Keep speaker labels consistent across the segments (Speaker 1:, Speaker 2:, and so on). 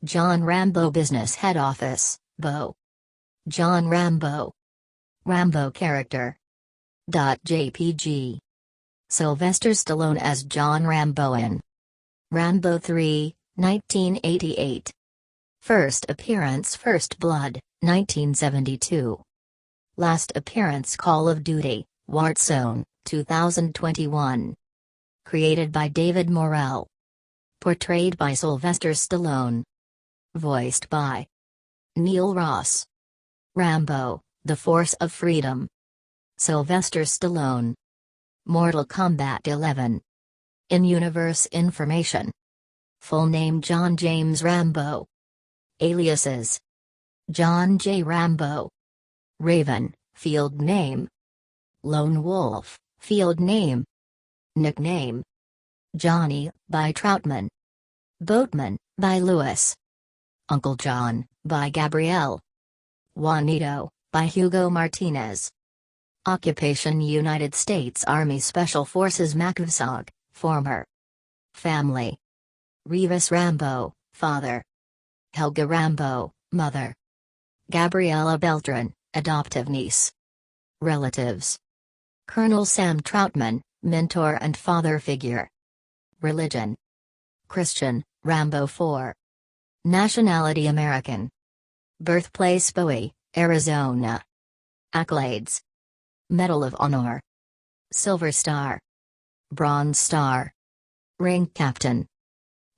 Speaker 1: John Rambo Business Head Office, Bo. John Rambo. Rambo character. .jpg. Sylvester Stallone as John Rambo in Rambo 3, 1988. First appearance First Blood, 1972. Last appearance Call of Duty, Warzone, 2021. Created by David Morrell. Portrayed by Sylvester Stallone. Voiced by Neil Ross. Rambo, The Force of Freedom. Sylvester Stallone. Mortal Kombat 11. In-universe information. Full name John James Rambo. Aliases: John J. Rambo. Raven, field name. Lone Wolf, field name. Nickname: Johnny, by Troutman. Boatman, by Lewis. Uncle John, by Gabrielle. Juanito, by Hugo Martinez. Occupation: United States Army Special Forces MACVSOG, former. Family: Revis Rambo, father. Helga Rambo, mother. Gabriela Beltran, adoptive niece. Relatives: Colonel Sam Troutman, mentor and father figure. Religion: Christian, Rambo 4. Nationality: American. Birthplace: Bowie, Arizona. Accolades: Medal of Honor. Silver Star. Bronze Star. Rank Captain.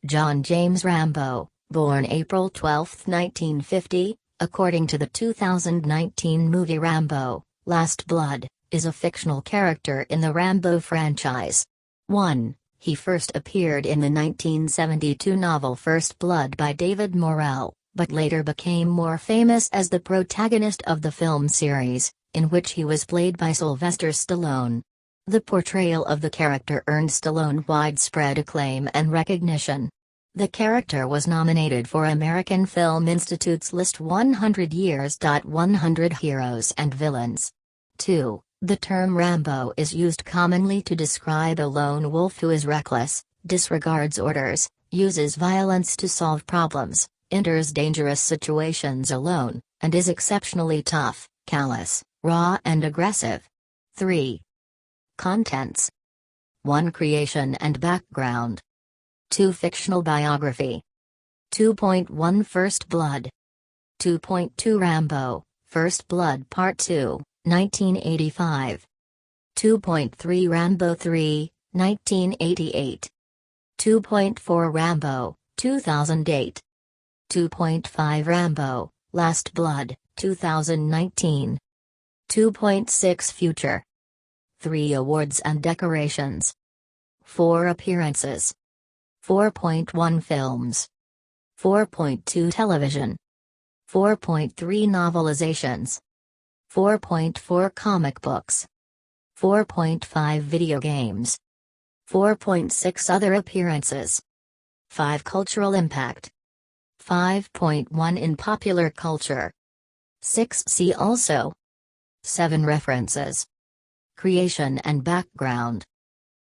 Speaker 1: John James Rambo, born April 12, 1950, according to the 2019 movie Rambo, Last Blood, is a fictional character in the Rambo franchise. 1. He first appeared in the 1972 novel First Blood by David Morrell, but later became more famous as the protagonist of the film series, in which he was played by Sylvester Stallone. The portrayal of the character earned Stallone widespread acclaim and recognition. The character was nominated for American Film Institute's List 100 Years. 100 Heroes and Villains. 2. The term Rambo is used commonly to describe a lone wolf who is reckless, disregards orders, uses violence to solve problems, enters dangerous situations alone, and is exceptionally tough, callous, raw and aggressive. 3. Contents: 1. Creation and background. 2. Fictional biography. 2.1 First Blood. 2.2 Rambo, First Blood Part 2, 1985. 2.3 Rambo 3, 1988. 2.4 Rambo, 2008. 2.5 Rambo, Last Blood, 2019. 2.6 Future. 3 Awards and decorations. 4 Appearances. 4.1 Films. 4.2 Television. 4.3 Novelizations. 4.4 Comic books. 4.5 Video games. 4.6 Other appearances. 5 Cultural impact. 5.1 In popular culture. 6 See also. 7 References. Creation and background.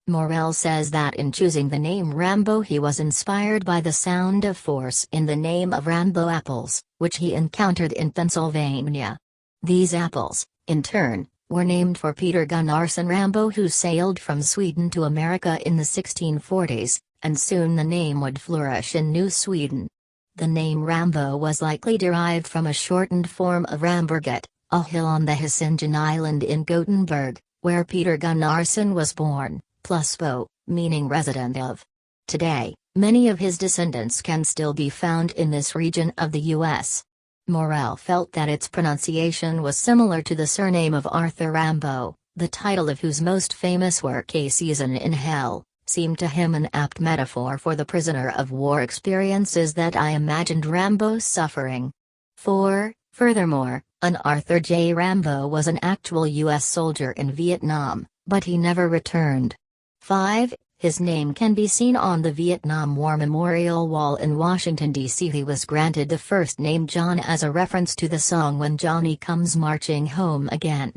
Speaker 1: Morrell says that in choosing the name Rambo he was inspired by the sound of force in the name of Rambo apples, which he encountered in Pennsylvania. These apples, in turn, were named for Peter Gunnarsson Rambo, who sailed from Sweden to America in the 1640s, and soon the name would flourish in New Sweden. The name Rambo was likely derived from a shortened form of Ramberget, a hill on the Hisingen Island in Gothenburg, where Peter Gunnarsson was born, plus Bo, meaning resident of. Today, many of his descendants can still be found in this region of the U.S. Morrell felt that its pronunciation was similar to the surname of Arthur Rambo, the title of whose most famous work A Season in Hell, seemed to him an apt metaphor for the prisoner of war experiences that I imagined Rambo suffering. 4. Furthermore, an Arthur J. Rambo was an actual U.S. soldier in Vietnam, but he never returned. 5. His name can be seen on the Vietnam War Memorial Wall in Washington, D.C. He was granted the first name John as a reference to the song When Johnny Comes Marching Home Again.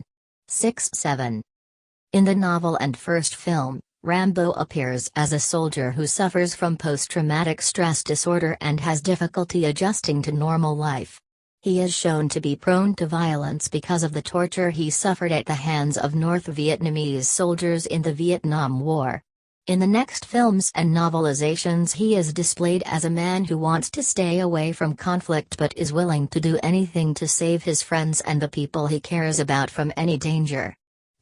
Speaker 1: 6. 7. In the novel and first film, Rambo appears as a soldier who suffers from post-traumatic stress disorder and has difficulty adjusting to normal life. He is shown to be prone to violence because of the torture he suffered at the hands of North Vietnamese soldiers in the Vietnam War. In the next films and novelizations, he is displayed as a man who wants to stay away from conflict but is willing to do anything to save his friends and the people he cares about from any danger.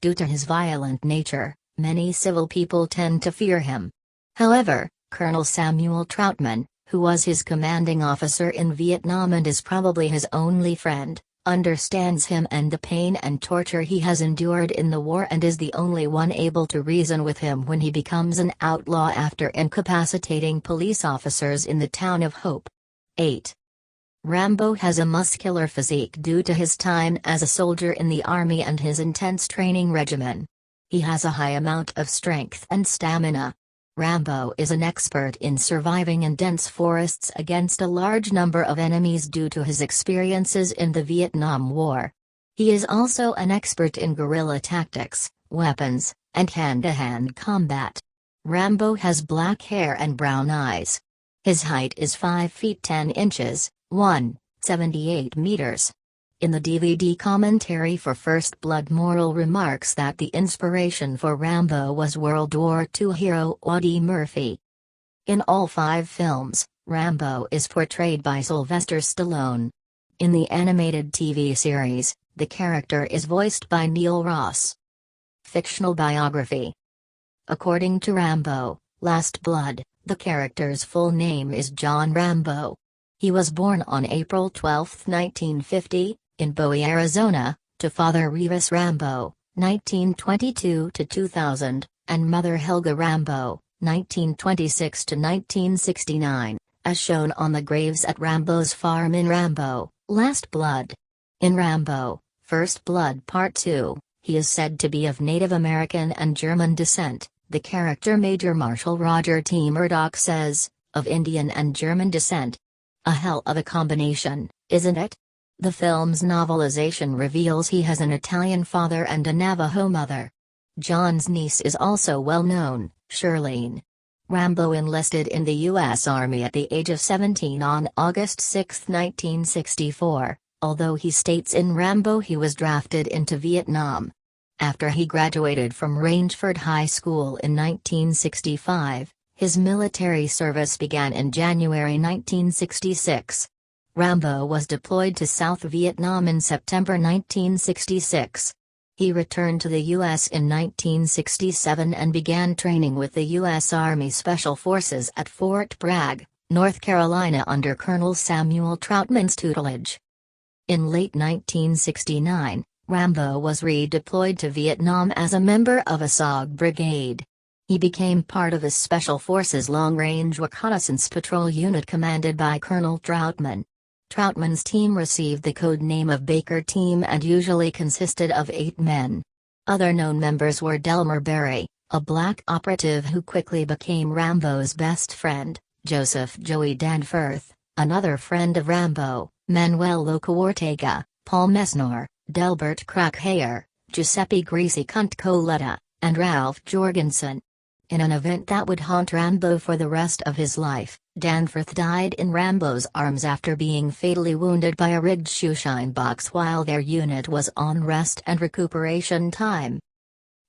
Speaker 1: Due to his violent nature, many civil people tend to fear him. However, Colonel Samuel Troutman, who was his commanding officer in Vietnam and is probably his only friend, understands him and the pain and torture he has endured in the war and is the only one able to reason with him when he becomes an outlaw after incapacitating police officers in the town of Hope. 8. Rambo has a muscular physique due to his time as a soldier in the army and his intense training regimen. He has a high amount of strength and stamina. Rambo is an expert in surviving in dense forests against a large number of enemies due to his experiences in the Vietnam War. He is also an expert in guerrilla tactics, weapons, and hand-to-hand combat. Rambo has black hair and brown eyes. His height is 5 feet 10 inches, 1.78 meters. In the DVD commentary for First Blood, Morrill remarks that the inspiration for Rambo was World War II hero Eddie Murphy. In all 5 films, Rambo is portrayed by Sylvester Stallone. In the animated TV series, the character is voiced by Neil Ross. Fictional biography. According to Rambo, Last Blood, the character's full name is John Rambo. He was born on April 12, 1950, in Bowie, Arizona, to father Revis Rambo, 1922–2000, and mother Helga Rambo, 1926–1969, as shown on the graves at Rambo's farm in Rambo, Last Blood. In Rambo, First Blood Part 2, he is said to be of Native American and German descent. The character Major Marshal Roger T. Murdoch says, of Indian and German descent. A hell of a combination, isn't it? The film's novelization reveals he has an Italian father and a Navajo mother. John's niece is also well known, Shirlene. Rambo enlisted in the U.S. Army at the age of 17 on August 6, 1964, although he states in Rambo he was drafted into Vietnam. After he graduated from Rangeford High School in 1965, his military service began in January 1966. Rambo was deployed to South Vietnam in September 1966. He returned to the U.S. in 1967 and began training with the U.S. Army Special Forces at Fort Bragg, North Carolina under Colonel Samuel Troutman's tutelage. In late 1969, Rambo was redeployed to Vietnam as a member of a SOG brigade. He became part of a Special Forces Long-Range Reconnaissance Patrol unit commanded by Colonel Troutman. Troutman's team received the code name of Baker Team and usually consisted of 8 men. Other known members were Delmer Berry, a black operative who quickly became Rambo's best friend, Joseph Joey Danforth, another friend of Rambo, Manuel Loco Ortega, Paul Messnor, Delbert Crackhayer, Giuseppe Greasy Cunt Coletta, and Ralph Jorgensen. In an event that would haunt Rambo for the rest of his life, Danforth died in Rambo's arms after being fatally wounded by a rigged shoeshine box while their unit was on rest and recuperation time.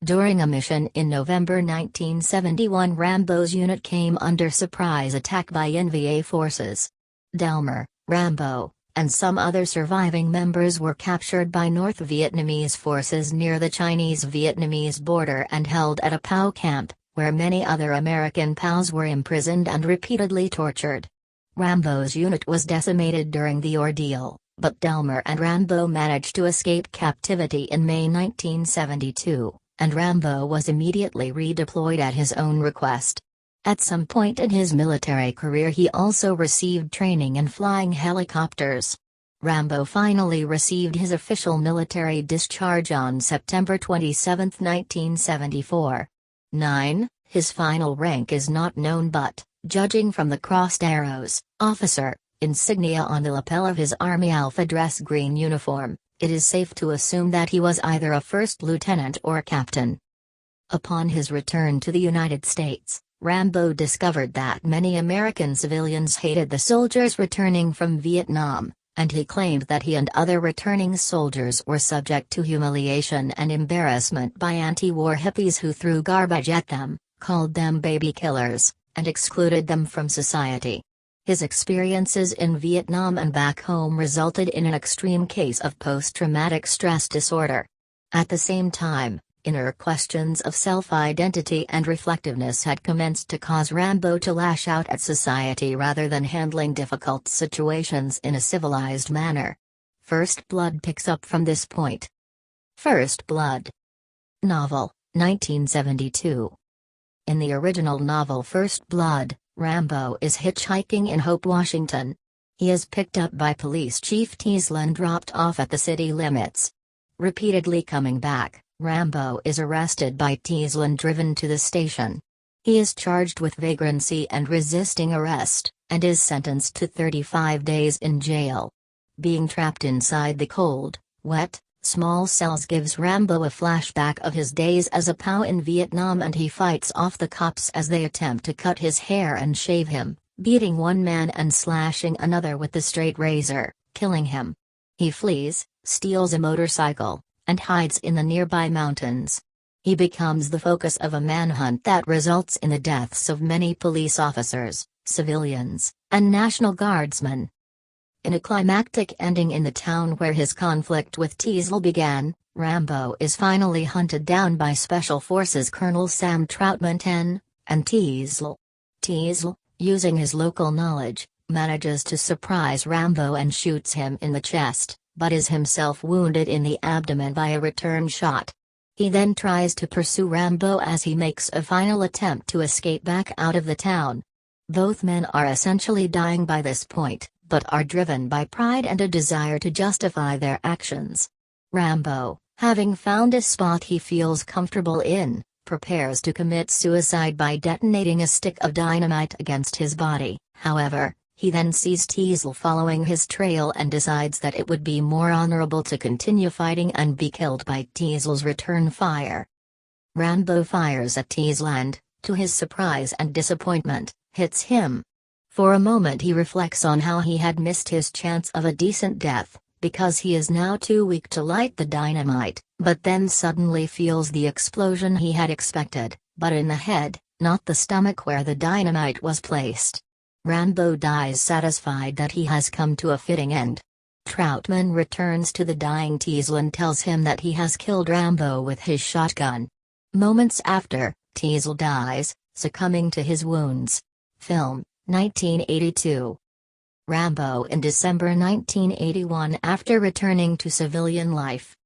Speaker 1: During a mission in November 1971, Rambo's unit came under surprise attack by NVA forces. Delmer, Rambo, and some other surviving members were captured by North Vietnamese forces near the Chinese-Vietnamese border and held at a POW camp, where many other American POWs were imprisoned and repeatedly tortured. Rambo's unit was decimated during the ordeal, but Delmer and Rambo managed to escape captivity in May 1972, and Rambo was immediately redeployed at his own request. At some point in his military career he also received training in flying helicopters. Rambo finally received his official military discharge on September 27, 1974. 9. His final rank is not known but, judging from the crossed arrows, officer, insignia on the lapel of his Army Alpha dress green uniform, it is safe to assume that he was either a first lieutenant or captain. Upon his return to the United States, Rambo discovered that many American civilians hated the soldiers returning from Vietnam, and he claimed that he and other returning soldiers were subject to humiliation and embarrassment by anti-war hippies who threw garbage at them, called them baby killers, and excluded them from society. His experiences in Vietnam and back home resulted in an extreme case of post-traumatic stress disorder. At the same time, inner questions of self-identity and reflectiveness had commenced to cause Rambo to lash out at society rather than handling difficult situations in a civilized manner. First Blood picks up from this point. First Blood. Novel, 1972. In the original novel First Blood, Rambo is hitchhiking in Hope, Washington. He is picked up by Police Chief Teasle and dropped off at the city limits. Repeatedly coming back, Rambo is arrested by Teasle and driven to the station. He is charged with vagrancy and resisting arrest, and is sentenced to 35 days in jail. Being trapped inside the cold, wet, small cells gives Rambo a flashback of his days as a POW in Vietnam, and he fights off the cops as they attempt to cut his hair and shave him, beating one man and slashing another with the straight razor, killing him. He flees, steals a motorcycle, and hides in the nearby mountains. He becomes the focus of a manhunt that results in the deaths of many police officers, civilians, and National Guardsmen. In a climactic ending in the town where his conflict with Teasle began, Rambo is finally hunted down by Special Forces Colonel Sam Troutman Ten, and Teasle. Teasle, using his local knowledge, manages to surprise Rambo and shoots him in the chest, but is himself wounded in the abdomen by a return shot. He then tries to pursue Rambo as he makes a final attempt to escape back out of the town. Both men are essentially dying by this point, but are driven by pride and a desire to justify their actions. Rambo, having found a spot he feels comfortable in, prepares to commit suicide by detonating a stick of dynamite against his body. However, he then sees Teasle following his trail and decides that it would be more honorable to continue fighting and be killed by Teasle's return fire. Rambo fires at Teasle and, to his surprise and disappointment, hits him. For a moment he reflects on how he had missed his chance of a decent death, because he is now too weak to light the dynamite, but then suddenly feels the explosion he had expected, but in the head, not the stomach where the dynamite was placed. Rambo dies satisfied that he has come to a fitting end. Troutman returns to the dying Teasle and tells him that he has killed Rambo with his shotgun. Moments after, Teasle dies, succumbing to his wounds. Film, 1982. Rambo in December 1981 after returning to civilian life.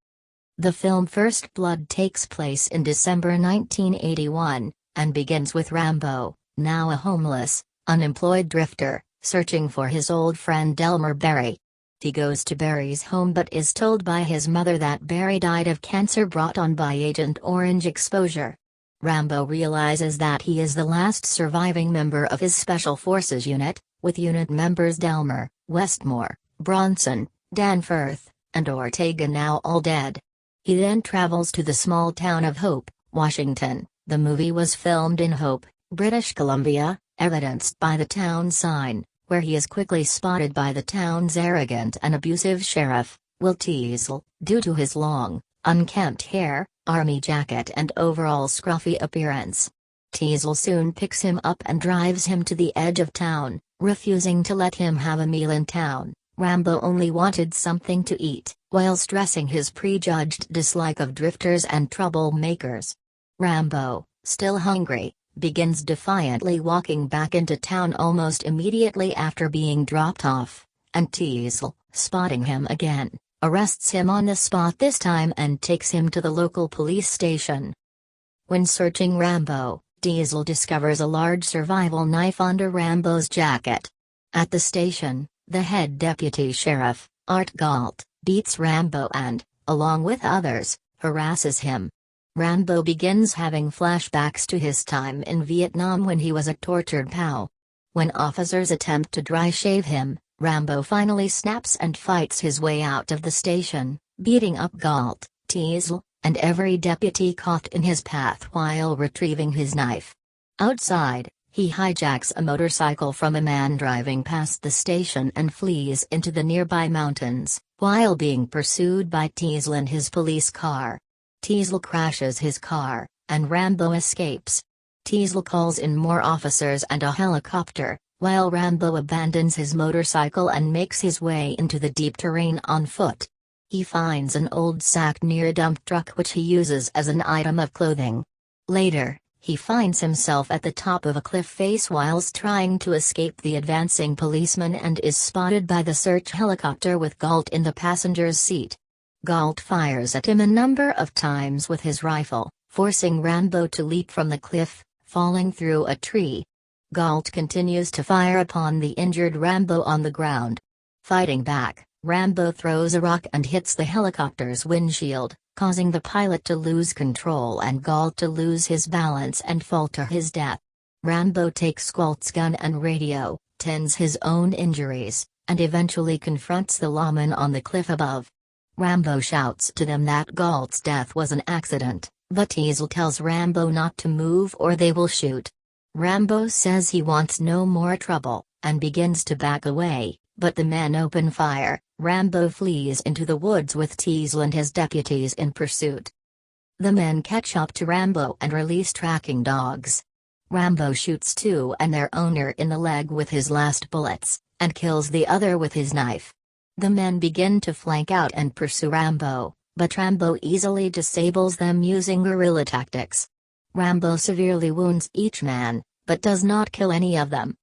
Speaker 1: The film First Blood takes place in December 1981, and begins with Rambo, now a homeless, unemployed drifter, searching for his old friend Delmer Berry. He goes to Berry's home but is told by his mother that Berry died of cancer brought on by Agent Orange exposure. Rambo realizes that he is the last surviving member of his Special Forces unit, with unit members Delmer, Westmore, Bronson, Danforth, and Ortega now all dead. He then travels to the small town of Hope, Washington. The movie was filmed in Hope, British Columbia, evidenced by the town sign, where he is quickly spotted by the town's arrogant and abusive sheriff, Will Teasle, due to his long, unkempt hair, army jacket and overall scruffy appearance. Teasle soon picks him up and drives him to the edge of town, refusing to let him have a meal in town. Rambo only wanted something to eat, while stressing his prejudged dislike of drifters and troublemakers. Rambo, still hungry, begins defiantly walking back into town almost immediately after being dropped off, and Teasle, spotting him again, arrests him on the spot this time and takes him to the local police station. When searching Rambo, Teasle discovers a large survival knife under Rambo's jacket. At the station, the head deputy sheriff, Art Galt, beats Rambo and, along with others, harasses him. Rambo begins having flashbacks to his time in Vietnam when he was a tortured POW. When officers attempt to dry shave him, Rambo finally snaps and fights his way out of the station, beating up Galt, Teasle, and every deputy caught in his path while retrieving his knife. Outside, he hijacks a motorcycle from a man driving past the station and flees into the nearby mountains, while being pursued by Teasle and his police car. Teasle crashes his car, and Rambo escapes. Teasle calls in more officers and a helicopter, while Rambo abandons his motorcycle and makes his way into the deep terrain on foot. He finds an old sack near a dump truck which he uses as an item of clothing. Later, he finds himself at the top of a cliff face whilst trying to escape the advancing policeman and is spotted by the search helicopter with Galt in the passenger's seat. Galt fires at him a number of times with his rifle, forcing Rambo to leap from the cliff, falling through a tree. Galt continues to fire upon the injured Rambo on the ground. Fighting back, Rambo throws a rock and hits the helicopter's windshield, causing the pilot to lose control and Galt to lose his balance and fall to his death. Rambo takes Galt's gun and radio, tends his own injuries, and eventually confronts the lawman on the cliff above. Rambo shouts to them that Galt's death was an accident, but Teasle tells Rambo not to move or they will shoot. Rambo says he wants no more trouble, and begins to back away, but the men open fire. Rambo flees into the woods with Teasle and his deputies in pursuit. The men catch up to Rambo and release tracking dogs. Rambo shoots two and their owner in the leg with his last bullets, and kills the other with his knife. The men begin to flank out and pursue Rambo, but Rambo easily disables them using guerrilla tactics. Rambo severely wounds each man, but does not kill any of them.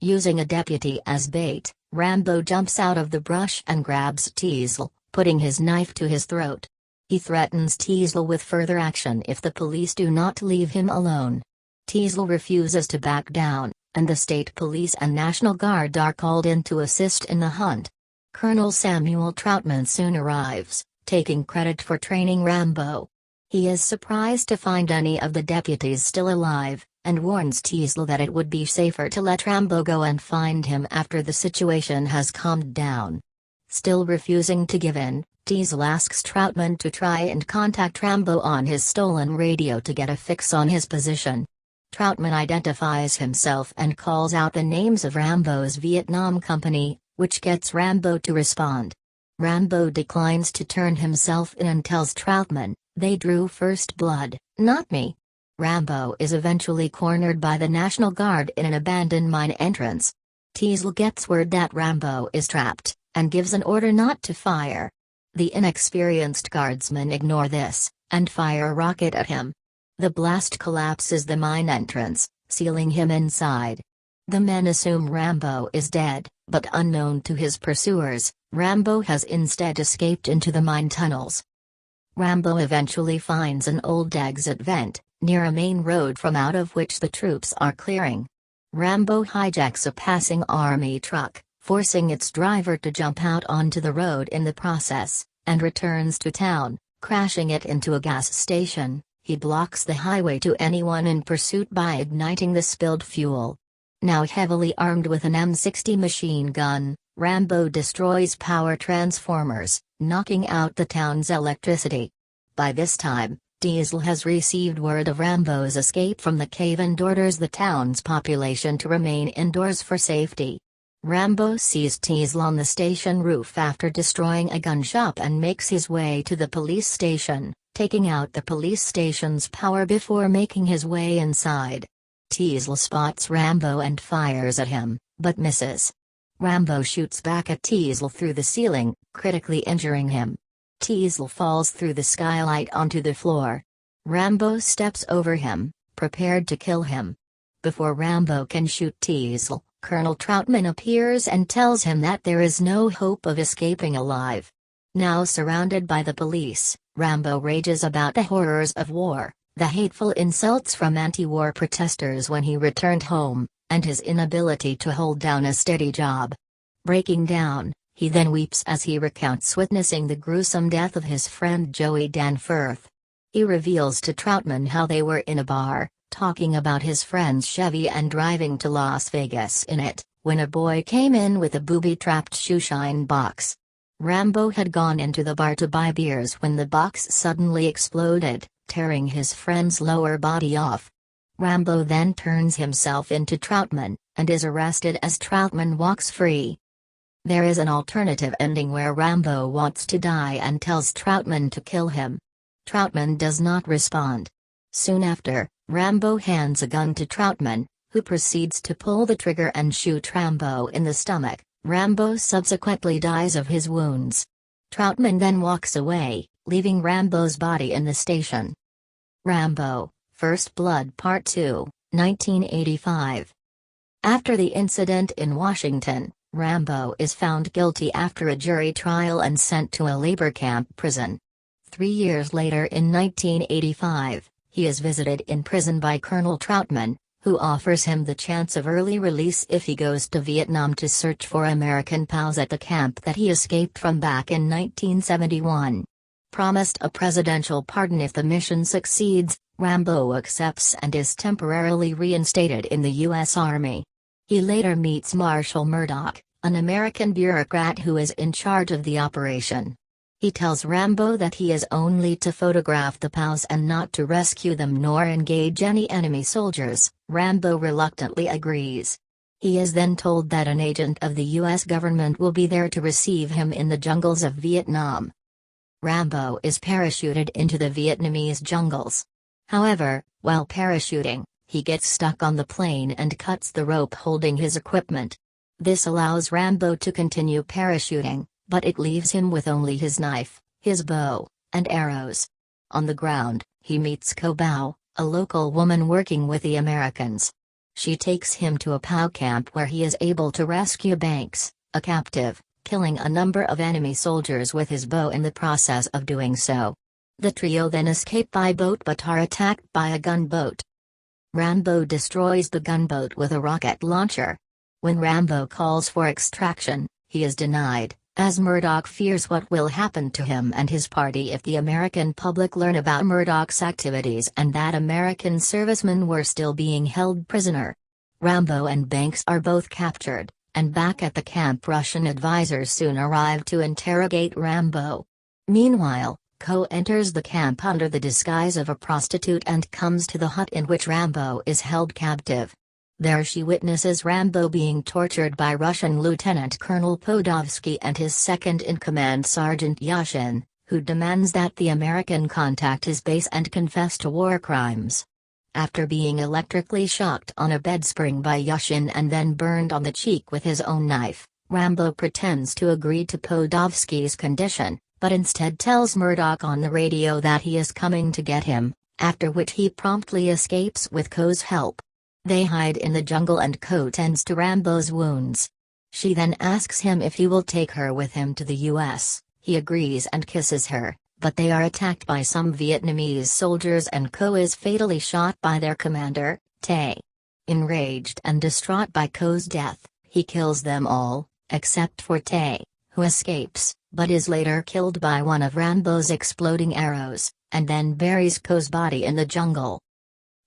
Speaker 1: Using a deputy as bait, Rambo jumps out of the brush and grabs Teasle, putting his knife to his throat. He threatens Teasle with further action if the police do not leave him alone. Teasle refuses to back down, and the state police and National Guard are called in to assist in the hunt. Colonel Samuel Troutman soon arrives, taking credit for training Rambo. He is surprised to find any of the deputies still alive, and warns Teasle that it would be safer to let Rambo go and find him after the situation has calmed down. Still refusing to give in, Teasle asks Troutman to try and contact Rambo on his stolen radio to get a fix on his position. Troutman identifies himself and calls out the names of Rambo's Vietnam company, which gets Rambo to respond. Rambo declines to turn himself in and tells Troutman, "They drew first blood, not me." Rambo is eventually cornered by the National Guard in an abandoned mine entrance. Teasle gets word that Rambo is trapped, and gives an order not to fire. The inexperienced guardsmen ignore this, and fire a rocket at him. The blast collapses the mine entrance, sealing him inside. The men assume Rambo is dead, but unknown to his pursuers, Rambo has instead escaped into the mine tunnels. Rambo eventually finds an old exit vent, near a main road from out of which the troops are clearing. Rambo hijacks a passing army truck, forcing its driver to jump out onto the road in the process, and returns to town, crashing it into a gas station. He blocks the highway to anyone in pursuit by igniting the spilled fuel. Now heavily armed with an M60 machine gun, Rambo destroys power transformers, knocking out the town's electricity. By this time, Teasle has received word of Rambo's escape from the cave and orders the town's population to remain indoors for safety. Rambo sees Teasle on the station roof after destroying a gun shop and makes his way to the police station, taking out the police station's power before making his way inside. Teasle spots Rambo and fires at him, but misses. Rambo shoots back at Teasle through the ceiling, critically injuring him. Teasle falls through the skylight onto the floor. Rambo steps over him, prepared to kill him. Before Rambo can shoot Teasle, Colonel Troutman appears and tells him that there is no hope of escaping alive. Now surrounded by the police, Rambo rages about the horrors of war, the hateful insults from anti-war protesters when he returned home, and his inability to hold down a steady job. Breaking down, he then weeps as he recounts witnessing the gruesome death of his friend Joey Danforth. He reveals to Troutman how they were in a bar, talking about his friend's Chevy and driving to Las Vegas in it, when a boy came in with a booby-trapped shoeshine box. Rambo had gone into the bar to buy beers when the box suddenly exploded, tearing his friend's lower body off. Rambo then turns himself into Troutman, and is arrested as Troutman walks free. There is an alternative ending where Rambo wants to die and tells Troutman to kill him. Troutman does not respond. Soon after, Rambo hands a gun to Troutman, who proceeds to pull the trigger and shoot Rambo in the stomach. Rambo subsequently dies of his wounds. Troutman then walks away, leaving Rambo's body in the station. Rambo: First Blood Part 2, 1985. After the incident in Washington, Rambo is found guilty after a jury trial and sent to a labor camp prison. 3 years later in 1985, he is visited in prison by Colonel Troutman, who offers him the chance of early release if he goes to Vietnam to search for American POWs at the camp that he escaped from back in 1971. Promised a presidential pardon if the mission succeeds, Rambo accepts and is temporarily reinstated in the U.S. Army. He later meets Marshall Murdoch, an American bureaucrat who is in charge of the operation. He tells Rambo that he is only to photograph the POWs and not to rescue them nor engage any enemy soldiers. Rambo reluctantly agrees. He is then told that an agent of the U.S. government will be there to receive him in the jungles of Vietnam. Rambo is parachuted into the Vietnamese jungles. However, while parachuting, he gets stuck on the plane and cuts the rope holding his equipment. This allows Rambo to continue parachuting, but it leaves him with only his knife, his bow, and arrows. On the ground, he meets Ko Bao, a local woman working with the Americans. She takes him to a POW camp where he is able to rescue Banks, a captive, killing a number of enemy soldiers with his bow in the process of doing so. The trio then escape by boat but are attacked by a gunboat. Rambo destroys the gunboat with a rocket launcher. When Rambo calls for extraction, he is denied, as Murdoch fears what will happen to him and his party if the American public learn about Murdoch's activities and that American servicemen were still being held prisoner. Rambo and Banks are both captured, and back at the camp Russian advisors soon arrive to interrogate Rambo. Meanwhile, Ko enters the camp under the disguise of a prostitute and comes to the hut in which Rambo is held captive. There she witnesses Rambo being tortured by Russian Lieutenant Colonel Podolsky and his second-in-command Sergeant Yashin, who demands that the American contact his base and confess to war crimes. After being electrically shocked on a bed spring by Yashin and then burned on the cheek with his own knife, Rambo pretends to agree to Podolsky's condition, but instead tells Murdoch on the radio that he is coming to get him, after which he promptly escapes with Ko's help. They hide in the jungle and Ko tends to Rambo's wounds. She then asks him if he will take her with him to the U.S., he agrees and kisses her, but they are attacked by some Vietnamese soldiers and Ko is fatally shot by their commander, Tay. Enraged and distraught by Ko's death, he kills them all, except for Tay, who escapes, but is later killed by one of Rambo's exploding arrows, and then buries Ko's body in the jungle.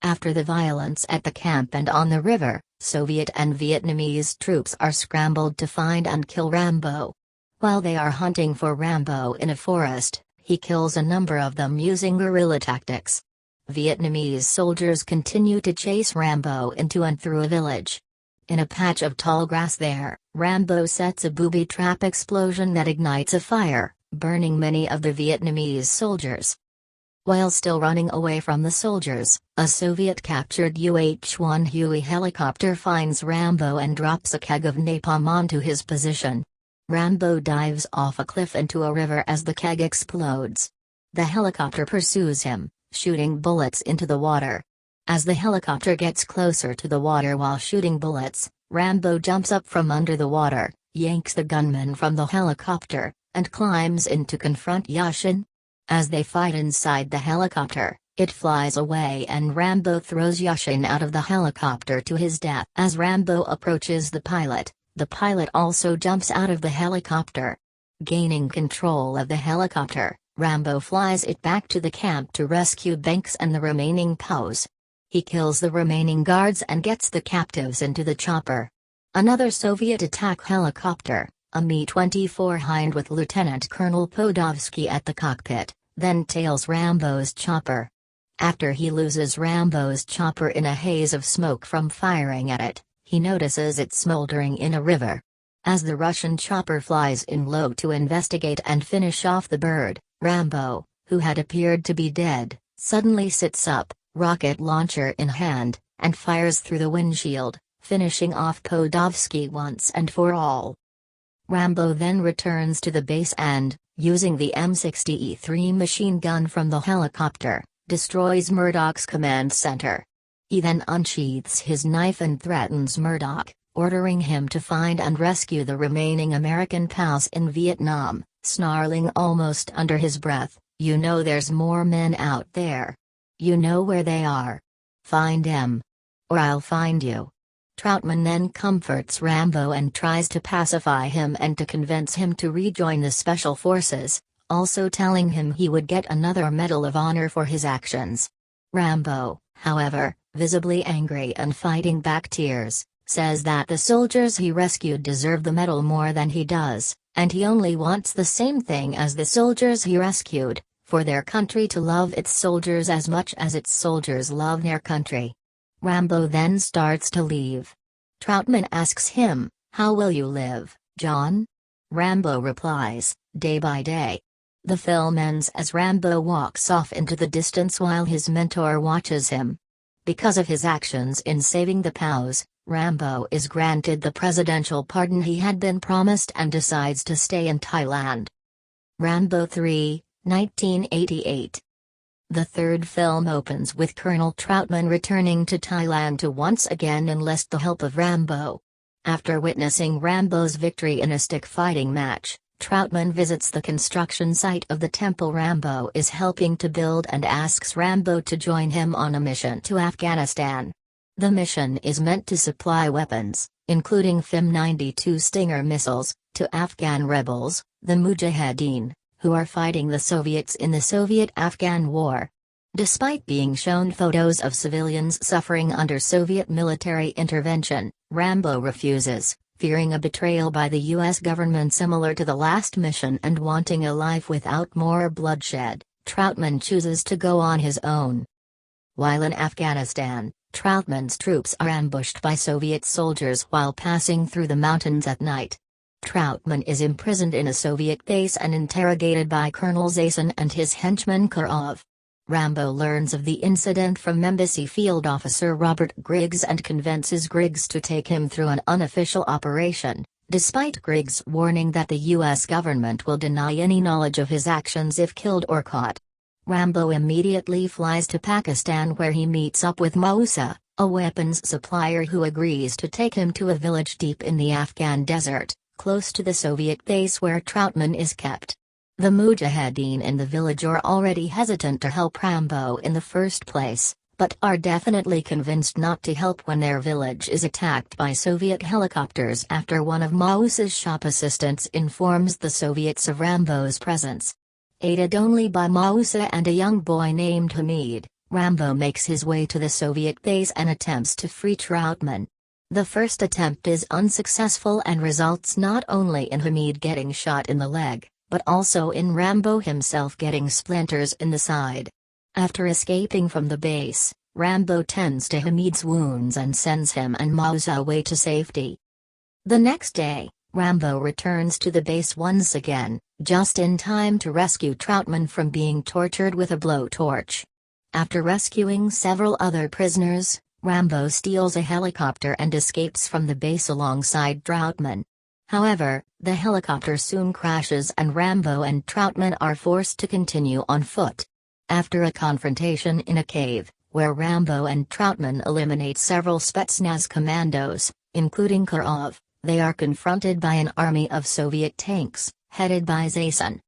Speaker 1: After the violence at the camp and on the river, Soviet and Vietnamese troops are scrambled to find and kill Rambo. While they are hunting for Rambo in a forest, he kills a number of them using guerrilla tactics. Vietnamese soldiers continue to chase Rambo into and through a village. In a patch of tall grass there, Rambo sets a booby trap explosion that ignites a fire, burning many of the Vietnamese soldiers. While still running away from the soldiers, a Soviet-captured UH-1 Huey helicopter finds Rambo and drops a keg of napalm onto his position. Rambo dives off a cliff into a river as the keg explodes. The helicopter pursues him, shooting bullets into the water. As the helicopter gets closer to the water while shooting bullets, Rambo jumps up from under the water, yanks the gunman from the helicopter, and climbs in to confront Yashin. As they fight inside the helicopter, it flies away and Rambo throws Yashin out of the helicopter to his death. As Rambo approaches the pilot also jumps out of the helicopter. Gaining control of the helicopter, Rambo flies it back to the camp to rescue Banks and the remaining POWs. He kills the remaining guards and gets the captives into the chopper. Another Soviet attack helicopter, A Mi-24 Hind with Lieutenant Colonel Podolsky at the cockpit, then tails Rambo's chopper. After he loses Rambo's chopper in a haze of smoke from firing at it, he notices it smoldering in a river. As the Russian chopper flies in low to investigate and finish off the bird, Rambo, who had appeared to be dead, suddenly sits up, rocket launcher in hand, and fires through the windshield, finishing off Podolsky once and for all. Rambo then returns to the base and, using the M60E3 machine gun from the helicopter, destroys Murdoch's command center. He then unsheaths his knife and threatens Murdoch, ordering him to find and rescue the remaining American POWs in Vietnam, snarling almost under his breath, "You know there's more men out there. You know where they are. Find them. Or I'll find you." Troutman then comforts Rambo and tries to pacify him and to convince him to rejoin the Special Forces, also telling him he would get another Medal of Honor for his actions. Rambo, however, visibly angry and fighting back tears, says that the soldiers he rescued deserve the medal more than he does, and he only wants the same thing as the soldiers he rescued, for their country to love its soldiers as much as its soldiers love their country. Rambo then starts to leave. Troutman asks him, "How will you live, John?" Rambo replies, "Day by day." The film ends as Rambo walks off into the distance while his mentor watches him. Because of his actions in saving the POWs, Rambo is granted the presidential pardon he had been promised and decides to stay in Thailand. Rambo 3, 1988. The third film opens with Colonel Troutman returning to Thailand to once again enlist the help of Rambo. After witnessing Rambo's victory in a stick fighting match, Troutman visits the construction site of the temple Rambo is helping to build and asks Rambo to join him on a mission to Afghanistan. The mission is meant to supply weapons, including FIM-92 Stinger missiles, to Afghan rebels, the Mujahideen, who are fighting the Soviets in the Soviet-Afghan War. Despite being shown photos of civilians suffering under Soviet military intervention, Rambo refuses, fearing a betrayal by the U.S. government similar to the last mission and wanting a life without more bloodshed. Troutman chooses to go on his own. While in Afghanistan, Troutman's troops are ambushed by Soviet soldiers while passing through the mountains at night. Troutman is imprisoned in a Soviet base and interrogated by Colonel Zason and his henchman Kurov. Rambo learns of the incident from Embassy Field Officer Robert Griggs and convinces Griggs to take him through an unofficial operation, despite Griggs' warning that the U.S. government will deny any knowledge of his actions if killed or caught. Rambo immediately flies to Pakistan where he meets up with Moussa, a weapons supplier who agrees to take him to a village deep in the Afghan desert, close to the Soviet base where Troutman is kept. The Mujahideen in the village are already hesitant to help Rambo in the first place, but are definitely convinced not to help when their village is attacked by Soviet helicopters after one of Moussa's shop assistants informs the Soviets of Rambo's presence. Aided only by Moussa and a young boy named Hamid, Rambo makes his way to the Soviet base and attempts to free Troutman. The first attempt is unsuccessful and results not only in Hamid getting shot in the leg, but also in Rambo himself getting splinters in the side. After escaping from the base, Rambo tends to Hamid's wounds and sends him and Moussa away to safety. The next day, Rambo returns to the base once again, just in time to rescue Troutman from being tortured with a blowtorch. After rescuing several other prisoners, Rambo steals a helicopter and escapes from the base alongside Troutman. However, the helicopter soon crashes and Rambo and Troutman are forced to continue on foot. After a confrontation in a cave, where Rambo and Troutman eliminate several Spetsnaz commandos, including Kurov, they are confronted by an army of Soviet tanks, headed by Zason.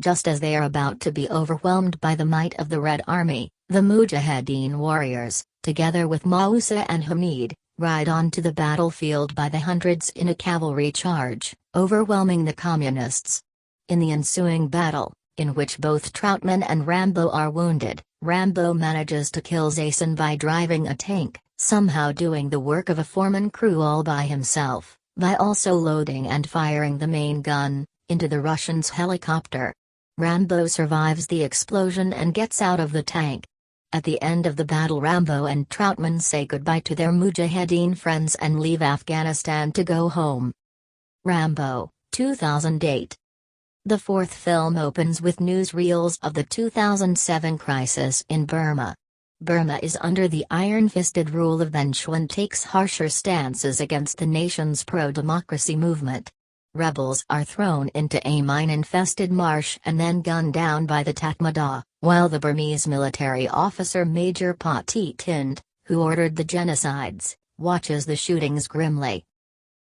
Speaker 1: Just as they are about to be overwhelmed by the might of the Red Army, the Mujahideen warriors, together with Moussa and Hamid, ride onto the battlefield by the hundreds in a cavalry charge, overwhelming the Communists. In the ensuing battle, in which both Troutman and Rambo are wounded, Rambo manages to kill Zason by driving a tank, somehow doing the work of a foreman crew all by himself, by also loading and firing the main gun into the Russians' helicopter. Rambo survives the explosion and gets out of the tank. At the end of the battle, Rambo and Troutman say goodbye to their Mujahideen friends and leave Afghanistan to go home. Rambo, 2008. The fourth film opens with newsreels of the 2007 crisis in Burma. Burma is under the iron-fisted rule of Then Xuan takes harsher stances against the nation's pro-democracy movement. Rebels are thrown into a mine-infested marsh and then gunned down by the Tatmadaw, while the Burmese military officer Major po.dmdms, who ordered the genocides, watches the shootings grimly.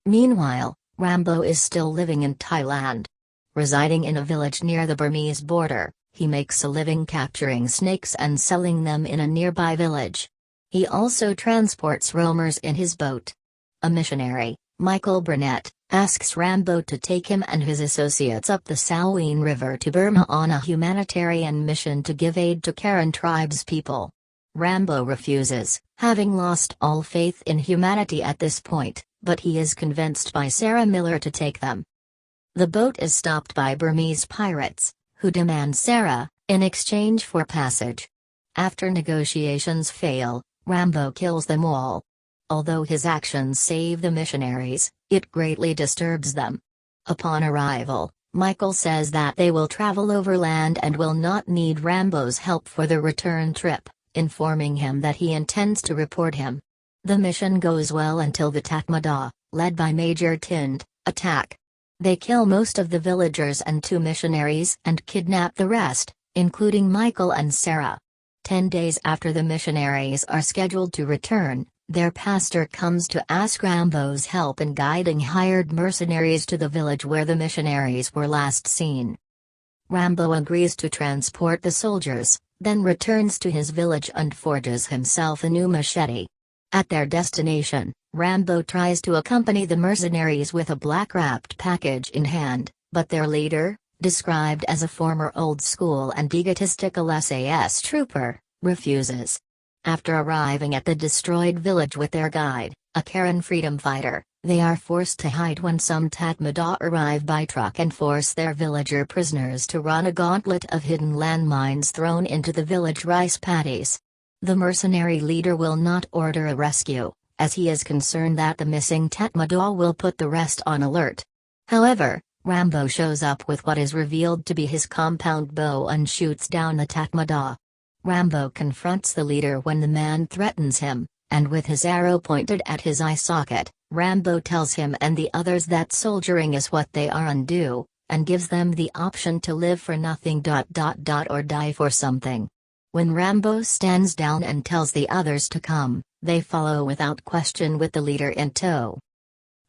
Speaker 1: Meanwhile, Rambo is still living in Thailand. Residing in a village near the Burmese border, he makes a living capturing snakes and selling them in a nearby village. He also transports roamers in his boat. A missionary, Michael Burnett, asks Rambo to take him and his associates up the Salween River to Burma on a humanitarian mission to give aid to Karen tribes people. Rambo refuses, having lost all faith in humanity at this point, but he is convinced by Sarah Miller to take them. The boat is stopped by Burmese pirates, who demand Sarah, in exchange for passage. After negotiations fail, Rambo kills them all. Although his actions save the missionaries, it greatly disturbs them. Upon arrival, Michael says that they will travel overland and will not need Rambo's help for the return trip, informing him that he intends to report him. The mission goes well until the Tatmadaw, led by Major Tind, attack. They kill most of the villagers and 2 missionaries and kidnap the rest, including Michael and Sarah. 10 days after the missionaries are scheduled to return, their pastor comes to ask Rambo's help in guiding hired mercenaries to the village where the missionaries were last seen. Rambo agrees to transport the soldiers, then returns to his village and forges himself a new machete. At their destination, Rambo tries to accompany the mercenaries with a black-wrapped package in hand, but their leader, described as a former old-school and egotistical SAS trooper, refuses. After arriving at the destroyed village with their guide, a Karen freedom fighter, they are forced to hide when some Tatmadaw arrive by truck and force their villager prisoners to run a gauntlet of hidden landmines thrown into the village rice paddies. The mercenary leader will not order a rescue, as he is concerned that the missing Tatmadaw will put the rest on alert. However, Rambo shows up with what is revealed to be his compound bow and shoots down the Tatmadaw. Rambo confronts the leader when the man threatens him, and with his arrow pointed at his eye socket, Rambo tells him and the others that soldiering is what they are and do, and gives them the option to live for nothing or die for something. When Rambo stands down and tells the others to come, they follow without question with the leader in tow.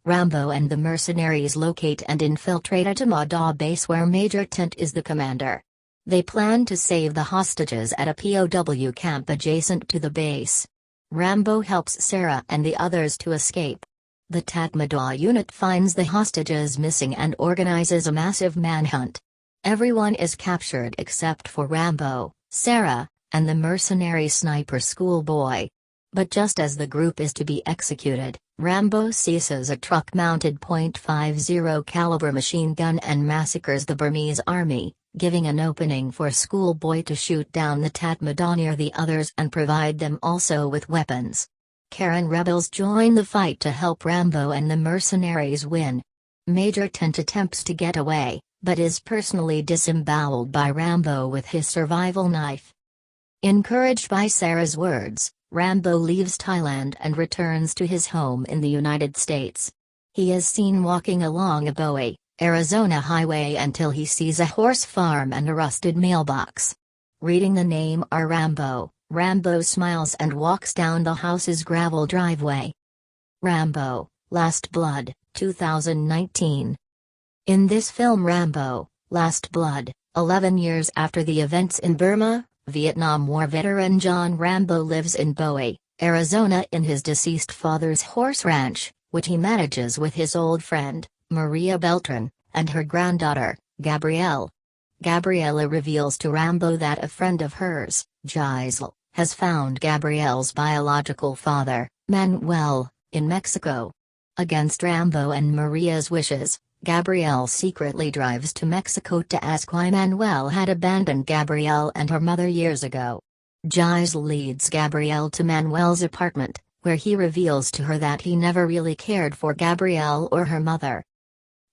Speaker 1: Rambo and the mercenaries locate and infiltrate a Tatmadaw base where Major Tent is the commander. They plan to save the hostages at a POW camp adjacent to the base. Rambo helps Sarah and the others to escape. The Tatmadaw unit finds the hostages missing and organizes a massive manhunt. Everyone is captured except for Rambo, Sarah, and the mercenary sniper schoolboy. But just as the group is to be executed, Rambo seizes a truck-mounted .50 caliber machine gun and massacres the Burmese army, giving an opening for schoolboy to shoot down the Tatmadaw near the others and provide them also with weapons. Karen rebels join the fight to help Rambo and the mercenaries win. Major Tent attempts to get away, but is personally disemboweled by Rambo with his survival knife. Encouraged by Sarah's words, Rambo leaves Thailand and returns to his home in the United States. He is seen walking along a Bowie, Arizona highway until he sees a horse farm and a rusted mailbox. Reading the name R. Rambo, Rambo smiles and walks down the house's gravel driveway. Rambo, Last Blood, 2019. In this film Rambo, Last Blood, 11 years after the events in Burma, Vietnam War veteran John Rambo lives in Bowie, Arizona in his deceased father's horse ranch, which he manages with his old friend, Maria Beltran, and her granddaughter, Gabrielle. Gabriella reveals to Rambo that a friend of hers, Giselle, has found Gabrielle's biological father, Manuel, in Mexico. Against Rambo and Maria's wishes, Gabrielle secretly drives to Mexico to ask why Manuel had abandoned Gabrielle and her mother years ago. Giselle leads Gabrielle to Manuel's apartment, where he reveals to her that he never really cared for Gabrielle or her mother.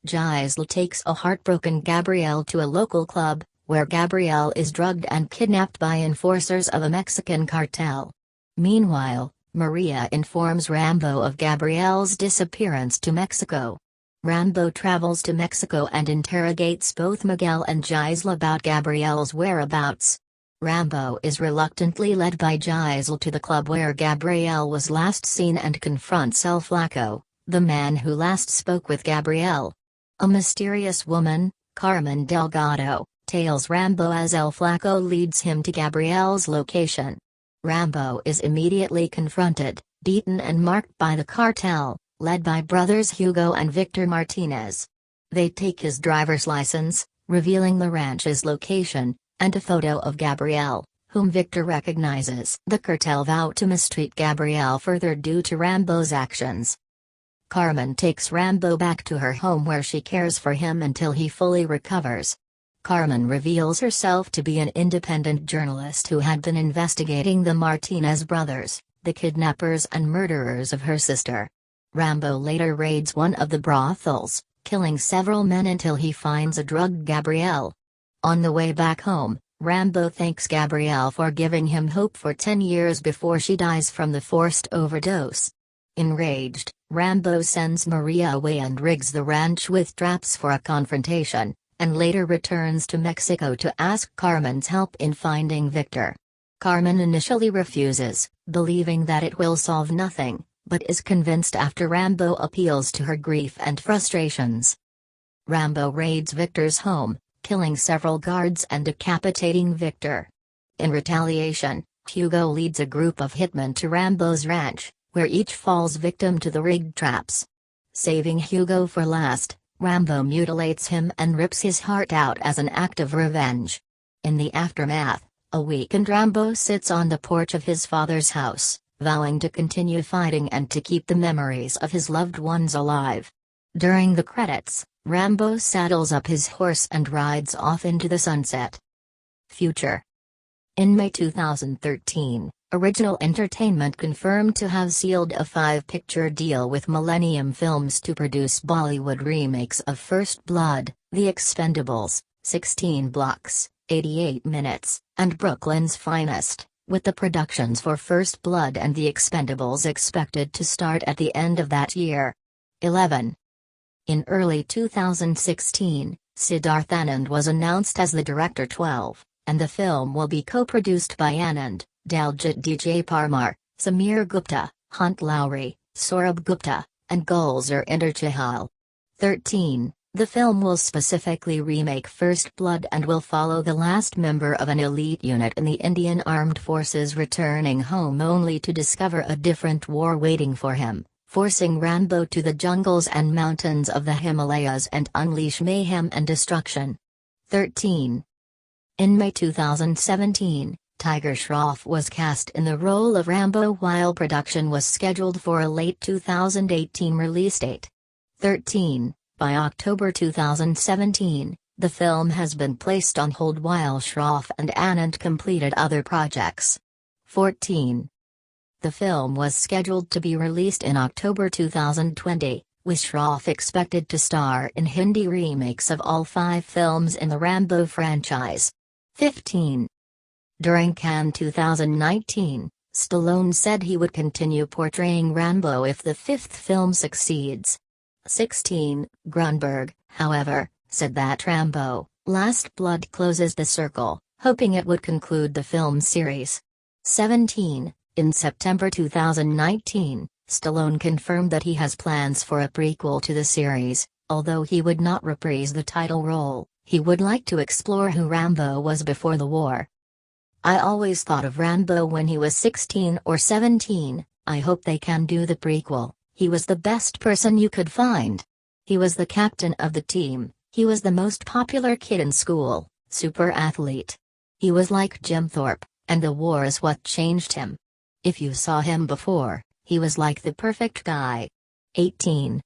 Speaker 1: Giselle takes a heartbroken Gabrielle to a local club, where Gabrielle is drugged and kidnapped by enforcers of a Mexican cartel. Meanwhile, Maria informs Rambo of Gabrielle's disappearance to Mexico. Rambo travels to Mexico and interrogates both Miguel and Giselle about Gabrielle's whereabouts. Rambo is reluctantly led by Giselle to the club where Gabrielle was last seen and confronts El Flaco, the man who last spoke with Gabrielle. A mysterious woman, Carmen Delgado, tails Rambo as El Flaco leads him to Gabrielle's location. Rambo is immediately confronted, beaten and marked by the cartel, led by brothers Hugo and Victor Martinez. They take his driver's license, revealing the ranch's location, and a photo of Gabrielle, whom Victor recognizes. The cartel vow to mistreat Gabrielle further due to Rambo's actions. Carmen takes Rambo back to her home where she cares for him until he fully recovers. Carmen reveals herself to be an independent journalist who had been investigating the Martinez brothers, the kidnappers and murderers of her sister. Rambo later raids one of the brothels, killing several men until he finds a drugged Gabrielle. On the way back home, Rambo thanks Gabrielle for giving him hope for 10 years before she dies from the forced overdose. Enraged, Rambo sends Maria away and rigs the ranch with traps for a confrontation, and later returns to Mexico to ask Carmen's help in finding Victor. Carmen initially refuses, believing that it will solve nothing, but is convinced after Rambo appeals to her grief and frustrations. Rambo raids Victor's home, killing several guards and decapitating Victor. In retaliation, Hugo leads a group of hitmen to Rambo's ranch, where each falls victim to the rigged traps. Saving Hugo for last, Rambo mutilates him and rips his heart out as an act of revenge. In the aftermath, a weakened Rambo sits on the porch of his father's house, vowing to continue fighting and to keep the memories of his loved ones alive. During the credits, Rambo saddles up his horse and rides off into the sunset. Future. In May 2013, Original Entertainment confirmed to have sealed a 5-picture deal with Millennium Films to produce Bollywood remakes of First Blood, The Expendables, 16 Blocks, 88 Minutes, and Brooklyn's Finest, with the productions for First Blood and The Expendables expected to start at the end of that year. 11. In early 2016, Siddharth Anand was announced as the director. 12, and the film will be co-produced by Anand, Daljit DJ Parmar, Samir Gupta, Hunt Lowry, Saurabh Gupta, and Gulzar Chahal. 13. The film will specifically remake First Blood and will follow the last member of an elite unit in the Indian Armed Forces returning home only to discover a different war waiting for him, forcing Rambo to the jungles and mountains of the Himalayas and unleash mayhem and destruction. 13. In May 2017, Tiger Shroff was cast in the role of Rambo while production was scheduled for a late 2018 release date. 13. By October 2017, the film has been placed on hold while Shroff and Anand completed other projects. 14. The film was scheduled to be released in October 2020, with Shroff expected to star in Hindi remakes of all 5 films in the Rambo franchise. 15. During Cannes 2019, Stallone said he would continue portraying Rambo if the 5th film succeeds. 16. Grunberg, however, said that Rambo, Last Blood closes the circle, hoping it would conclude the film series. 17. In September 2019, Stallone confirmed that he has plans for a prequel to the series, although he would not reprise the title role. He would like to explore who Rambo was before the war. I always thought of Rambo when he was 16 or 17, I hope they can do the prequel. He was the best person you could find. He was the captain of the team, he was the most popular kid in school, super athlete. He was like Jim Thorpe, and the war is what changed him. If you saw him before, he was like the perfect guy. 18.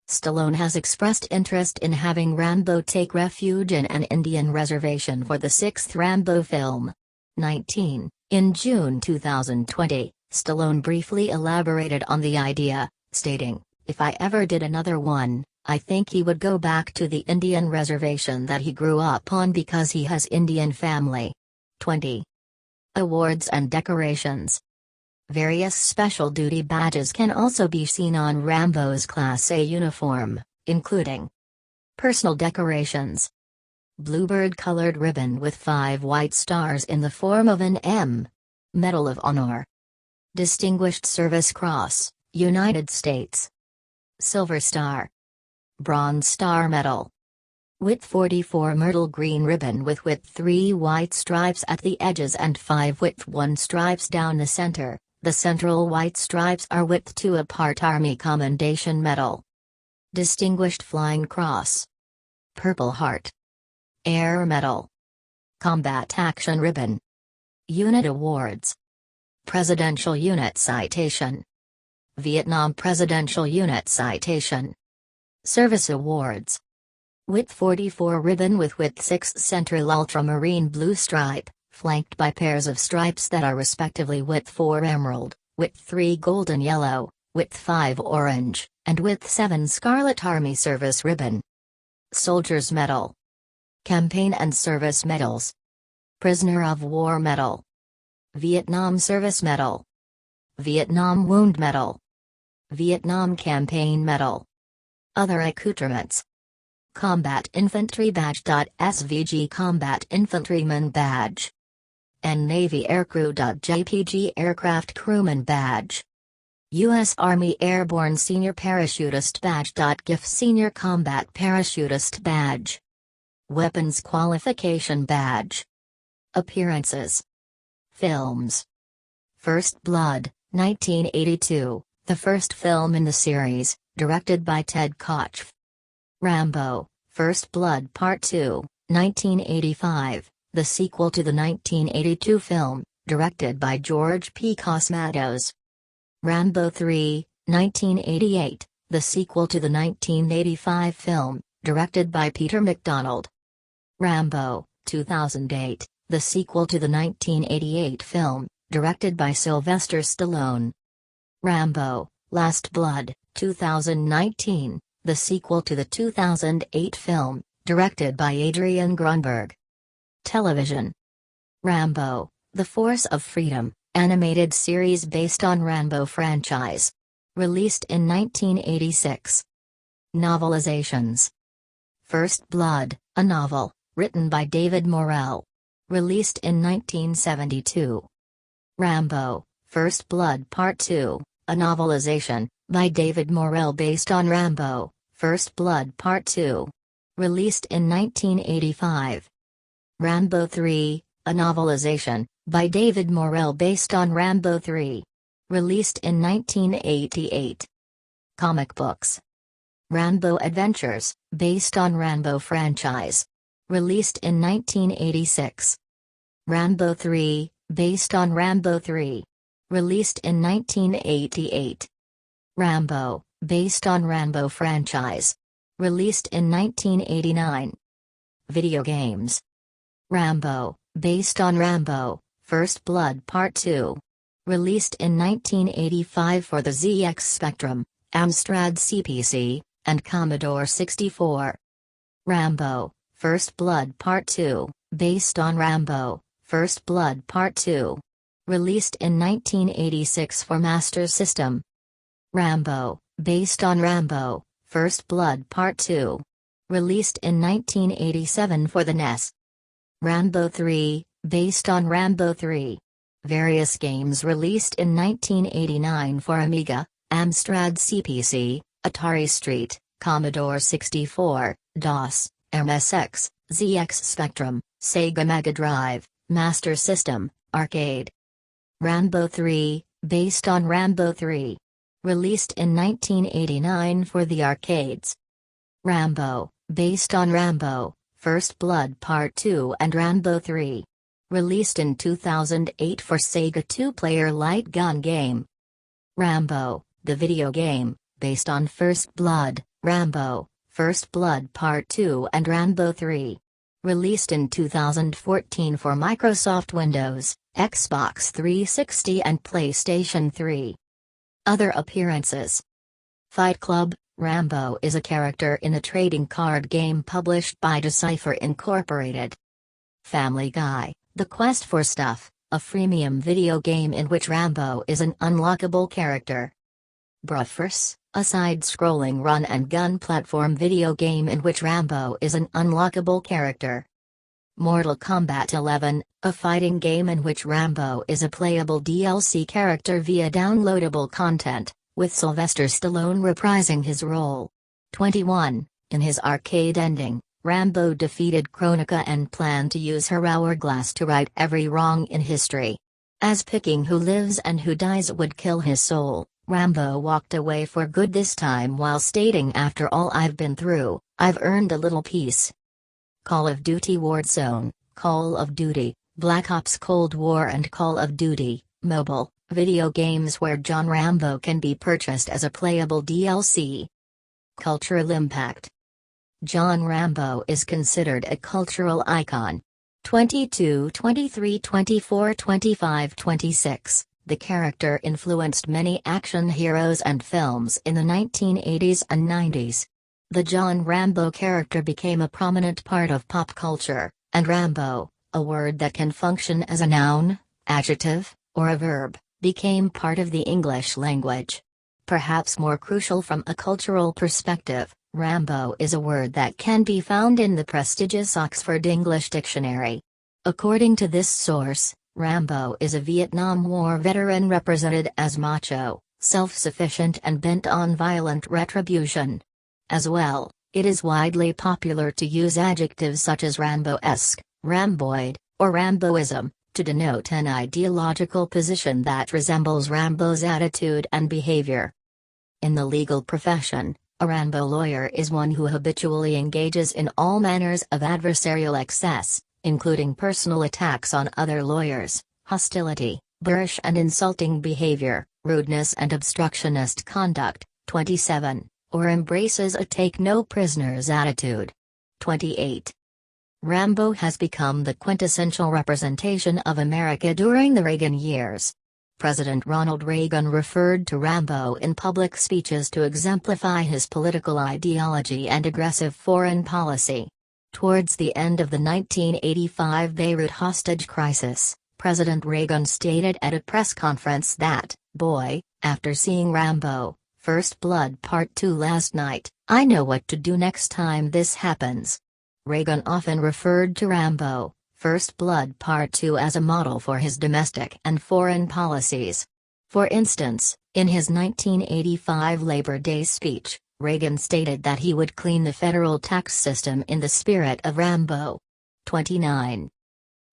Speaker 1: Stallone has expressed interest in having Rambo take refuge in an Indian reservation for the sixth Rambo film. 19. In June 2020, Stallone briefly elaborated on the idea, stating, "If I ever did another one, I think he would go back to the Indian reservation that he grew up on because he has Indian family." 20. Awards and decorations. Various special duty badges can also be seen on Rambo's Class A uniform, including personal decorations. Bluebird-colored ribbon with 5 white stars in the form of an M. Medal of Honor. Distinguished Service Cross, United States. Silver Star. Bronze Star Medal. Width 44 myrtle green ribbon with width 3 white stripes at the edges and 5 width 1 stripes down the center. The central white stripes are width 2 apart. Army Commendation Medal. Distinguished Flying Cross. Purple Heart. Air Medal. Combat Action Ribbon. Unit Awards. Presidential Unit Citation. Vietnam Presidential Unit Citation. Service Awards. Width 44 ribbon with width 6 central ultramarine blue stripe, flanked by pairs of stripes that are respectively width 4 emerald, width 3 golden yellow, width 5 orange, and width 7 scarlet. Army Service Ribbon. Soldier's Medal. Campaign and Service Medals. Prisoner of War Medal. Vietnam Service Medal. Vietnam Wound Medal. Vietnam Campaign Medal. Other accoutrements. Combat Infantry Badge. SVG Combat Infantryman Badge. and Navy Aircrew. JPG Aircraft Crewman Badge. U.S. Army Airborne Senior Parachutist Badge. GIF Senior Combat Parachutist Badge. Weapons Qualification Badge. Appearances. Films. First Blood, 1982, the first film in the series, directed by Ted Koch. Rambo, First Blood Part 2, 1985, the sequel to the 1982 film, directed by George P. Cosmatos. Rambo 3, 1988, the sequel to the 1985 film, directed by Peter MacDonald. Rambo, 2008, the sequel to the 1988 film, directed by Sylvester Stallone. Rambo, Last Blood, 2019, the sequel to the 2008 film, directed by Adrian Grunberg. Television. Rambo, The Force of Freedom, animated series based on Rambo franchise. Released in 1986. Novelizations. First Blood, a novel, written by David Morrell. Released in 1972. Rambo, First Blood Part 2, a novelization, by David Morrell based on Rambo, First Blood Part 2. Released in 1985. Rambo 3, a novelization, by David Morrell based on Rambo 3. Released in 1988. Comic books. Rambo Adventures, based on Rambo franchise. Released in 1986. Rambo 3, based on Rambo 3. Released in 1988. Rambo, based on Rambo franchise. Released in 1989. Video games. Rambo, based on Rambo, First Blood Part 2. Released in 1985 for the ZX Spectrum, Amstrad CPC, and Commodore 64. Rambo, First Blood Part 2, based on Rambo, First Blood Part 2. Released in 1986 for Master System. Rambo, based on Rambo, First Blood Part 2. Released in 1987 for the NES. Rambo 3, based on Rambo 3. Various games released in 1989 for Amiga, Amstrad CPC, Atari ST, Commodore 64, DOS, MSX, ZX Spectrum, Sega Mega Drive, Master System, Arcade. Rambo 3, based on Rambo 3. Released in 1989 for the arcades. Rambo, based on Rambo, First Blood Part 2 and Rambo 3. Released in 2008 for Sega 2-player light gun game. Rambo, the video game, based on First Blood, Rambo, First Blood Part 2 and Rambo 3. Released in 2014 for Microsoft Windows, Xbox 360 and PlayStation 3. Other appearances. Fight Club. Rambo is a character in a trading card game published by Decipher Incorporated. Family Guy. The Quest for Stuff, a freemium video game in which Rambo is an unlockable character. Broforce, a side-scrolling run-and-gun platform video game in which Rambo is an unlockable character. Mortal Kombat 11, a fighting game in which Rambo is a playable DLC character via downloadable content, with Sylvester Stallone reprising his role. 21. In his arcade ending, Rambo defeated Kronika and planned to use her hourglass to right every wrong in history. As picking who lives and who dies would kill his soul, Rambo walked away for good this time while stating, "After all I've been through, I've earned a little peace." Call of Duty Warzone, Call of Duty, Black Ops Cold War and Call of Duty Mobile, video games where John Rambo can be purchased as a playable DLC. Cultural impact. John Rambo is considered a cultural icon. 22, 23, 24, 25, 26. The character influenced many action heroes and films in the 1980s and 90s. The John Rambo character became a prominent part of pop culture, and Rambo, a word that can function as a noun, adjective, or a verb, became part of the English language. Perhaps more crucial from a cultural perspective, Rambo is a word that can be found in the prestigious Oxford English Dictionary. According to this source, Rambo is a Vietnam War veteran represented as macho, self-sufficient and bent on violent retribution. As well, it is widely popular to use adjectives such as Rambo-esque, Ramboid, or Ramboism, to denote an ideological position that resembles Rambo's attitude and behavior. In the legal profession, a Rambo lawyer is one who habitually engages in all manners of adversarial excess, including personal attacks on other lawyers, hostility, boorish and insulting behavior, rudeness and obstructionist conduct. 27, or embraces a take-no-prisoners attitude. 28. Rambo has become the quintessential representation of America during the Reagan years. President Ronald Reagan referred to Rambo in public speeches to exemplify his political ideology and aggressive foreign policy. Towards the end of the 1985 Beirut hostage crisis, President Reagan stated at a press conference that, "Boy, after seeing Rambo, First Blood Part 2 last night, I know what to do next time this happens." Reagan often referred to Rambo, First Blood Part 2 as a model for his domestic and foreign policies. For instance, in his 1985 Labor Day speech, Reagan stated that he would clean the federal tax system in the spirit of Rambo. 29.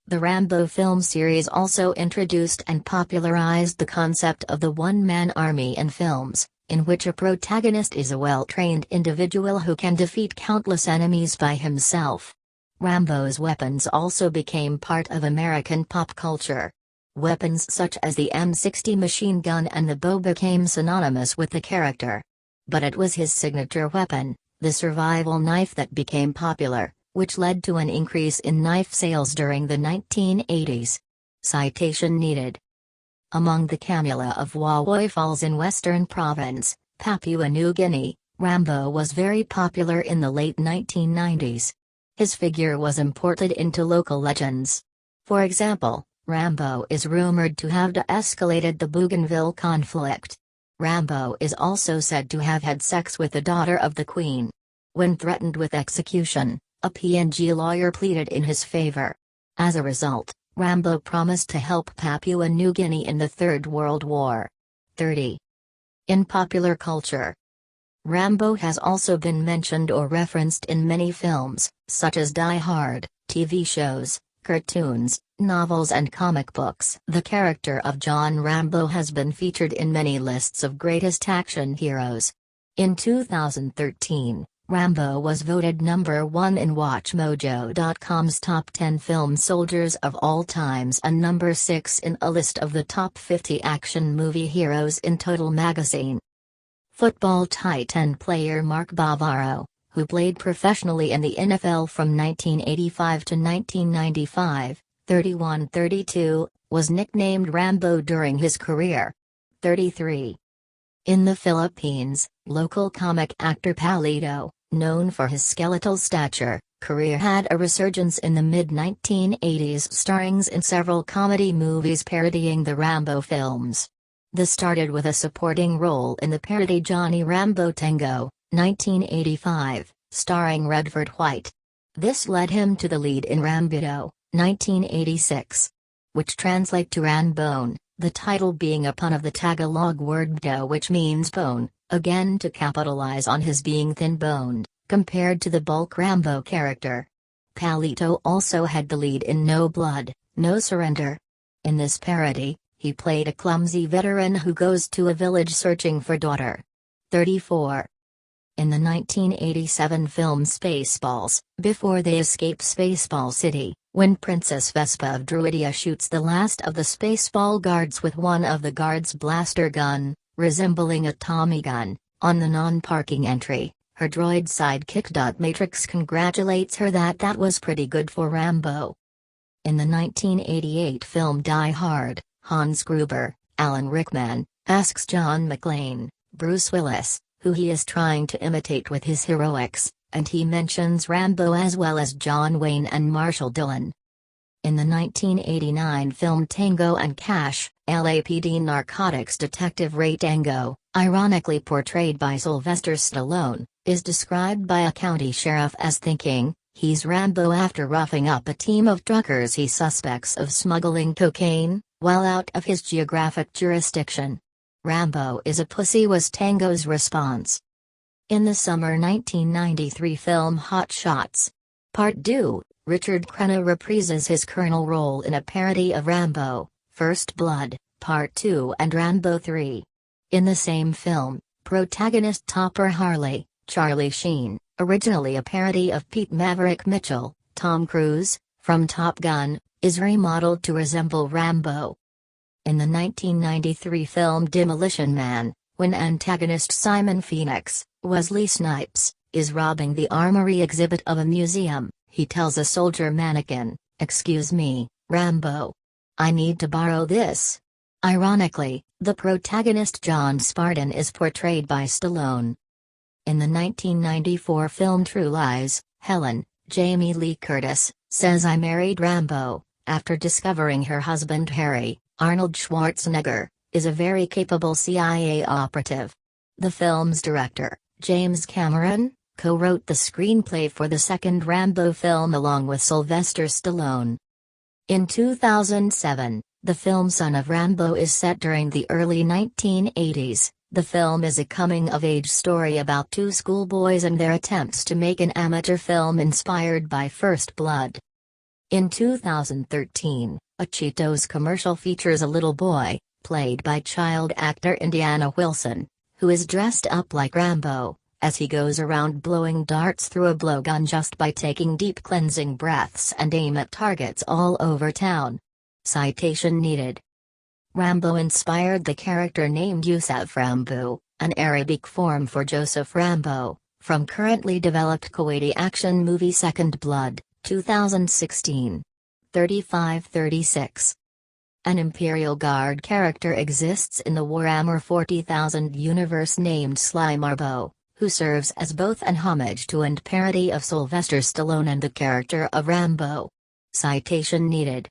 Speaker 1: The Rambo film series also introduced and popularized the concept of the one-man army in films, in which a protagonist is a well-trained individual who can defeat countless enemies by himself. Rambo's weapons also became part of American pop culture. Weapons such as the M60 machine gun and the bow became synonymous with the character. But it was his signature weapon, the survival knife, that became popular, which led to an increase in knife sales during the 1980s. Citation needed. Among the Kamula of Wawoy Falls in Western Province, Papua New Guinea, Rambo was very popular in the late 1990s. His figure was imported into local legends. For example, Rambo is rumored to have de-escalated the Bougainville conflict. Rambo is also said to have had sex with the daughter of the Queen. When threatened with execution, a PNG lawyer pleaded in his favor. As a result, Rambo promised to help Papua New Guinea in the Third World War. 30. In popular culture, Rambo has also been mentioned or referenced in many films, such as Die Hard, TV shows, cartoons, novels and comic books. The character of John Rambo has been featured in many lists of greatest action heroes. In 2013, Rambo was voted number 1 in WatchMojo.com's top 10 film soldiers of all times and number 6 in a list of the top 50 action movie heroes in Total magazine. Football tight end player Mark Bavaro, who played professionally in the NFL from 1985 to 1995, 31-32, was nicknamed Rambo during his career. 33. In the Philippines, local comic actor Palito, known for his skeletal stature, career had a resurgence in the mid-1980s, starring in several comedy movies parodying the Rambo films. This started with a supporting role in the parody Johnny Rambo Tango, 1985, starring Redford White. This led him to the lead in Rambo, 1986, which translate to Ranbone, the title being a pun of the Tagalog word do, which means bone, again to capitalize on his being thin-boned, compared to the bulk Rambo character. Palito also had the lead in No Blood, No Surrender. In this parody, he played a clumsy veteran who goes to a village searching for daughter. 34. In the 1987 film Spaceballs, before they escape Spaceball City, when Princess Vespa of Druidia shoots the last of the Spaceball guards with one of the guards' blaster gun, resembling a Tommy gun, on the non-parking entry, her droid sidekick. Matrix congratulates her that was pretty good for Rambo. In the 1988 film Die Hard, Hans Gruber, Alan Rickman, asks John McClane, Bruce Willis, who he is trying to imitate with his heroics, and he mentions Rambo as well as John Wayne and Marshall Dillon. In the 1989 film Tango and Cash, LAPD narcotics detective Ray Tango, ironically portrayed by Sylvester Stallone, is described by a county sheriff as thinking he's Rambo after roughing up a team of truckers he suspects of smuggling cocaine, while out of his geographic jurisdiction. Rambo is a pussy was Tango's response. In the summer 1993 film Hot Shots! Part 2, Richard Crenna reprises his colonel role in a parody of Rambo, First Blood, Part 2 and Rambo 3. In the same film, protagonist Topper Harley, Charlie Sheen, originally a parody of Pete Maverick Mitchell, Tom Cruise, from Top Gun, is remodeled to resemble Rambo. In the 1993 film Demolition Man, when antagonist Simon Phoenix, Wesley Snipes, is robbing the armory exhibit of a museum, he tells a soldier mannequin, "Excuse me, Rambo. I need to borrow this." Ironically, the protagonist John Spartan is portrayed by Stallone. In the 1994 film True Lies, Helen, Jamie Lee Curtis, says I married Rambo, after discovering her husband Harry, Arnold Schwarzenegger, is a very capable CIA operative. The film's director, James Cameron, co-wrote the screenplay for the second Rambo film along with Sylvester Stallone. In 2007, the film Son of Rambo is set during the early 1980s. The film is a coming-of-age story about two schoolboys and their attempts to make an amateur film inspired by First Blood. In 2013, a Cheetos commercial features a little boy, played by child actor Indiana Wilson, who is dressed up like Rambo, as he goes around blowing darts through a blowgun just by taking deep cleansing breaths and aim at targets all over town. Citation needed. Rambo inspired the character named Yusuf Rambo, an Arabic form for Joseph Rambo, from currently developed Kuwaiti action movie Second Blood, 2016. 35-36. An Imperial Guard character exists in the Warhammer 40,000 universe named Sly Marbo, who serves as both an homage to and parody of Sylvester Stallone and the character of Rambo. Citation needed.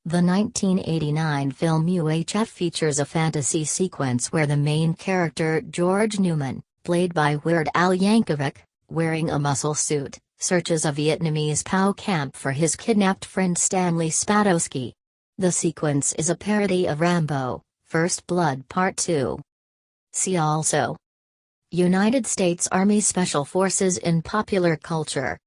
Speaker 1: The 1989 film UHF features a fantasy sequence where the main character George Newman, played by Weird Al Yankovic, wearing a muscle suit, searches a Vietnamese POW camp for his kidnapped friend Stanley Spadowski. The sequence is a parody of Rambo, First Blood Part 2. See also: United States Army Special Forces in popular culture.